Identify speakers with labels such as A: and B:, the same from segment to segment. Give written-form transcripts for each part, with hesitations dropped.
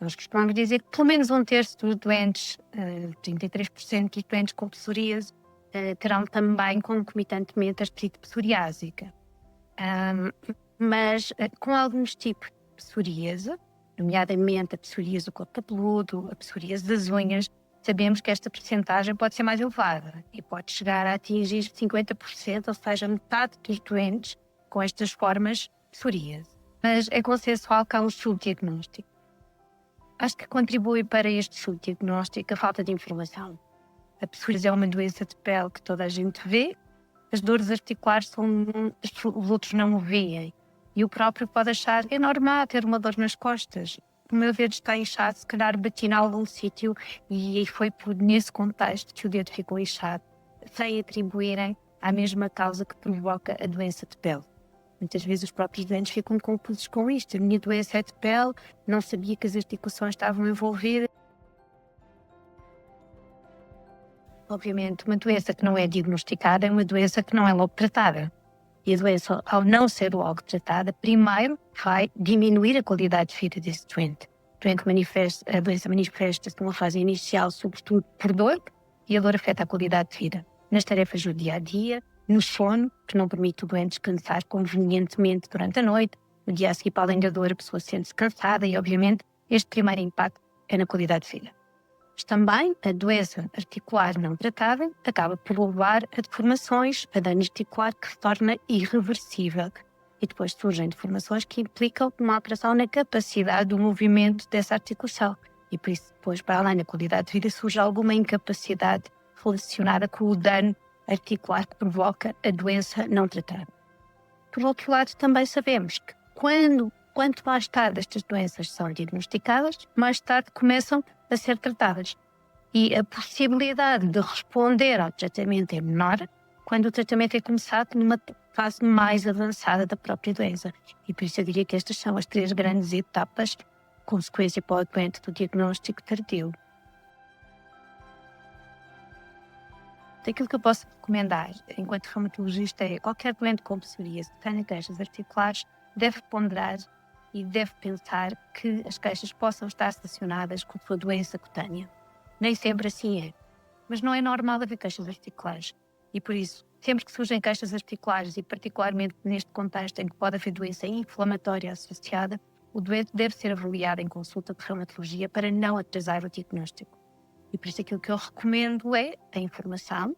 A: Nós costumamos dizer que pelo menos um terço dos doentes, 33% dos doentes com psoríase, terão também concomitantemente artrite psoriásica. Ahm, mas com alguns tipos de psoríase, nomeadamente a psoríase do couro cabeludo, a psoríase das unhas, sabemos que esta percentagem pode ser mais elevada e pode chegar a atingir 50%, ou seja, metade dos doentes com estas formas de psoríase. Mas é consensual que há um subdiagnóstico. Acho que contribui para este subdiagnóstico a falta de informação. A psoríase é uma doença de pele que toda a gente vê, as dores articulares os outros não o veem. E o próprio pode achar que é normal ter uma dor nas costas. O meu dedo está inchado, se calhar bati em algum sítio e foi nesse contexto que o dedo ficou inchado, sem atribuírem à mesma causa que provoca a doença de pele. Muitas vezes os próprios doentes ficam confusos com isto. A minha doença é de pele, não sabia que as articulações estavam envolvidas. Obviamente, uma doença que não é diagnosticada é uma doença que não é logo tratada. E a doença, ao não ser logo tratada, primeiro vai diminuir a qualidade de vida desse doente. A doença manifesta-se numa fase inicial, sobretudo por dor, e a dor afeta a qualidade de vida. Nas tarefas do dia-a-dia, no sono, que não permite o doente descansar convenientemente durante a noite. No dia a seguir, para além da dor, a pessoa sente-se cansada e, obviamente, este primeiro impacto é na qualidade de vida. Mas também a doença articular não tratada acaba por levar a deformações, a dano articular que se torna irreversível. E depois surgem deformações que implicam uma alteração na capacidade do movimento dessa articulação. E por isso, depois, para além da qualidade de vida, surge alguma incapacidade relacionada com o dano articular que provoca a doença não tratada. Por outro lado, também sabemos que quanto mais tarde estas doenças são diagnosticadas, mais tarde começam a ser tratadas. E a possibilidade de responder ao tratamento é menor quando o tratamento é começado numa fase mais avançada da própria doença. E por isso eu diria que estas são as 3 grandes etapas, consequência para o doente do diagnóstico tardio. Aquilo que eu posso recomendar, enquanto reumatologista, é qualquer doente com psoríase que tenha queixas articulares deve ponderar e deve pensar que as queixas possam estar relacionadas com a sua doença cutânea. Nem sempre assim é, mas não é normal haver queixas articulares. E por isso, sempre que surgem queixas articulares, e particularmente neste contexto em que pode haver doença inflamatória associada, o doente deve ser avaliado em consulta de reumatologia para não atrasar o diagnóstico. E por isso aquilo que eu recomendo é a informação,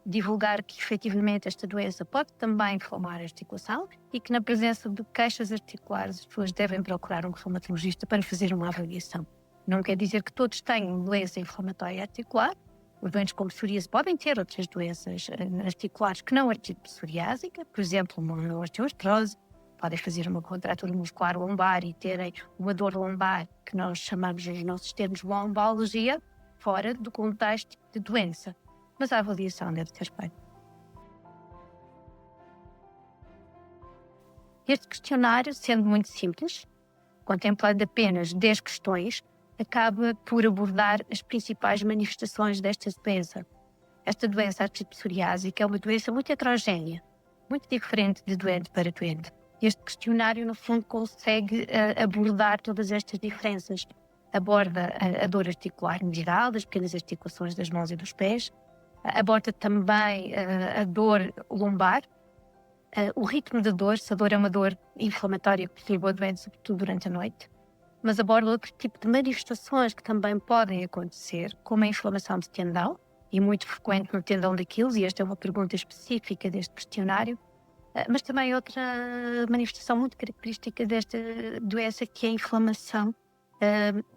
A: divulgar que efetivamente esta doença pode também inflamar a articulação e que na presença de queixas articulares as pessoas devem procurar um reumatologista para fazer uma avaliação. Não quer dizer que todos tenham doença inflamatória articular. Os doentes com psoríase podem ter outras doenças articulares que não a artrite psoriásica, por exemplo, uma osteoartrose, podem fazer uma contratura muscular lombar e terem uma dor lombar, que nós chamamos nos nossos termos lombalgia, fora do contexto de doença. Mas a avaliação deve ser feita. Este questionário, sendo muito simples, contemplando apenas 10 questões, acaba por abordar as principais manifestações desta doença. Esta doença, a artrite psoriásica, é uma doença muito heterogénea, muito diferente de doente para doente. Este questionário, no fundo, consegue abordar todas estas diferenças. Aborda a dor articular em geral, das pequenas articulações das mãos e dos pés. Aborda também a dor lombar, o ritmo da dor, se a dor é uma dor inflamatória que perturba o doente, sobretudo durante a noite. Mas aborda outro tipo de manifestações que também podem acontecer, como a inflamação de tendão, e muito frequente no tendão daqueles, e esta é uma pergunta específica deste questionário, mas também outra manifestação muito característica desta doença, que é a inflamação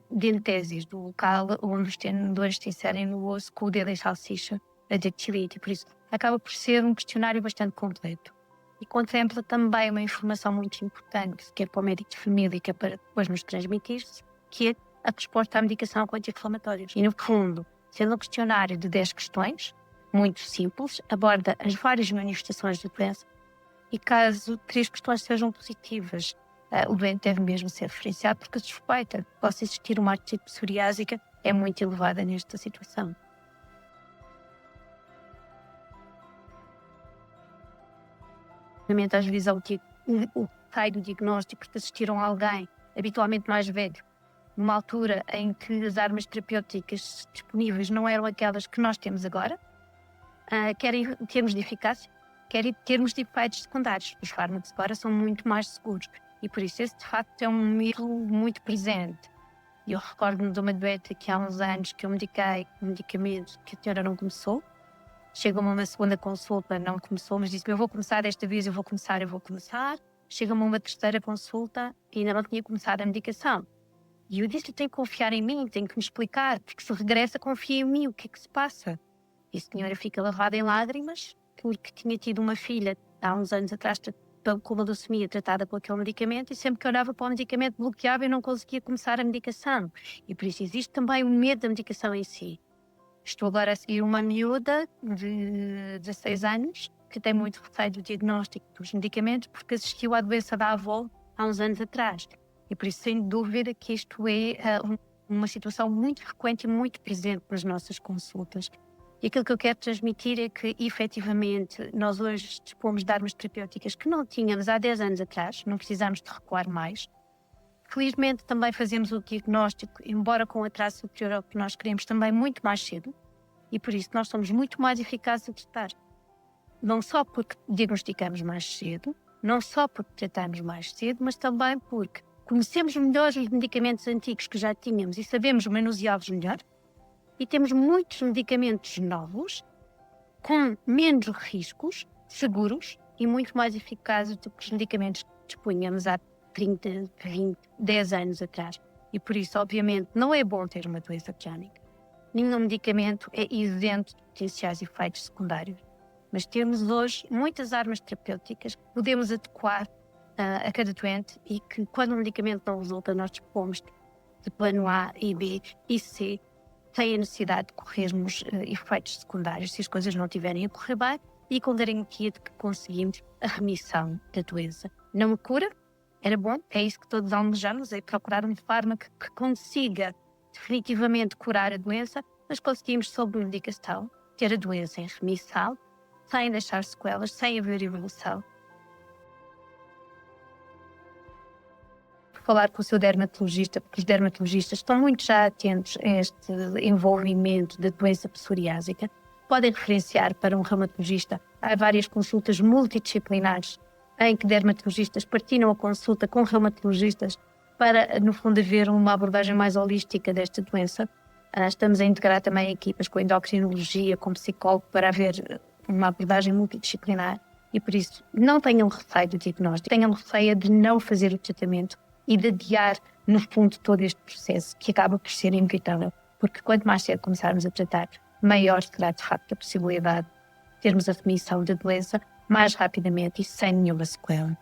A: de entéses, do local onde os tendões se inserem no osso com o dedo em salsicha, a dactilite, e por isso acaba por ser um questionário bastante completo. E contempla também uma informação muito importante, que é para o médico de família, que é para depois nos transmitir-se, que é a resposta à medicação com anti-inflamatórios. E no fundo, sendo um questionário de 10 questões, muito simples, aborda as várias manifestações da doença, e caso 3 questões sejam positivas, o doente deve mesmo ser referenciado, porque a suspeita que possa existir uma artrite psoriásica é muito elevada nesta situação. Às vezes, o sai do diagnóstico porque assistiram a alguém habitualmente mais velho numa altura em que as armas terapêuticas disponíveis não eram aquelas que nós temos agora, quer em termos de eficácia, quer em termos de efeitos secundários. Os fármacos agora são muito mais seguros e por isso esse de facto é um medo muito presente. Eu recordo-me de uma doente que há uns anos que eu mediquei com medicamentos que a senhora não começou. Chega-me uma segunda consulta, não começou, mas disse-me: eu vou começar desta vez, eu vou começar. Chega-me uma terceira consulta e ainda não tinha começado a medicação. E eu disse-lhe: tem que confiar em mim, tem que me explicar, porque se regressa, confia em mim, o que é que se passa? E a senhora fica lavada em lágrimas, porque tinha tido uma filha há uns anos atrás com uma leucemia tratada com aquele medicamento, e sempre que olhava para o medicamento bloqueava e não conseguia começar a medicação. E por isso existe também o medo da medicação em si. Estou agora a seguir uma miúda de 16 anos que tem muito receio do diagnóstico dos medicamentos porque assistiu à doença da avó há uns anos atrás. E por isso, sem dúvida, que isto é uma situação muito frequente e muito presente nas nossas consultas. E aquilo que eu quero transmitir é que, efetivamente, nós hoje dispomos de armas terapêuticas que não tínhamos há 10 anos atrás, não precisamos de recuar mais. Felizmente também fazemos o diagnóstico, embora com atraso superior ao que nós queremos, também muito mais cedo. E por isso nós somos muito mais eficazes a tratar. Não só porque diagnosticamos mais cedo, não só porque tratamos mais cedo, mas também porque conhecemos melhor os medicamentos antigos que já tínhamos e sabemos manuseá-los melhor. E temos muitos medicamentos novos, com menos riscos, seguros e muito mais eficazes do que os medicamentos que dispunhamos há 30, 20, 10 anos atrás. E por isso, obviamente, não é bom ter uma doença crónica. Nenhum medicamento é isento de potenciais efeitos secundários. Mas temos hoje muitas armas terapêuticas que podemos adequar a cada doente e que, quando o medicamento não resulta, nós dispomos de plano A e B e C, sem a necessidade de corrermos efeitos secundários se as coisas não estiverem a correr bem e com garantia de que conseguimos a remissão da doença. Não me cura? Era bom, é isso que todos almejamos, é procurar um fármaco que consiga definitivamente curar a doença, mas conseguimos, sob medicação, ter a doença em remissão, sem deixar sequelas, sem haver evolução. Falar com o seu dermatologista, porque os dermatologistas estão muito já atentos a este envolvimento da doença psoriásica. Podem referenciar para um reumatologista. Há várias consultas multidisciplinares em que dermatologistas partilham a consulta com reumatologistas para, no fundo, haver uma abordagem mais holística desta doença. Estamos a integrar também equipas com endocrinologia, com psicólogo, para haver uma abordagem multidisciplinar. E por isso, não tenham receio do diagnóstico, tenham receio de não fazer o tratamento e de adiar, no fundo, todo este processo, que acaba por ser inevitável. Porque quanto mais cedo começarmos a tratar, maior será, de facto, a possibilidade de termos a remissão da doença mais rapidamente e sem nenhuma sequela.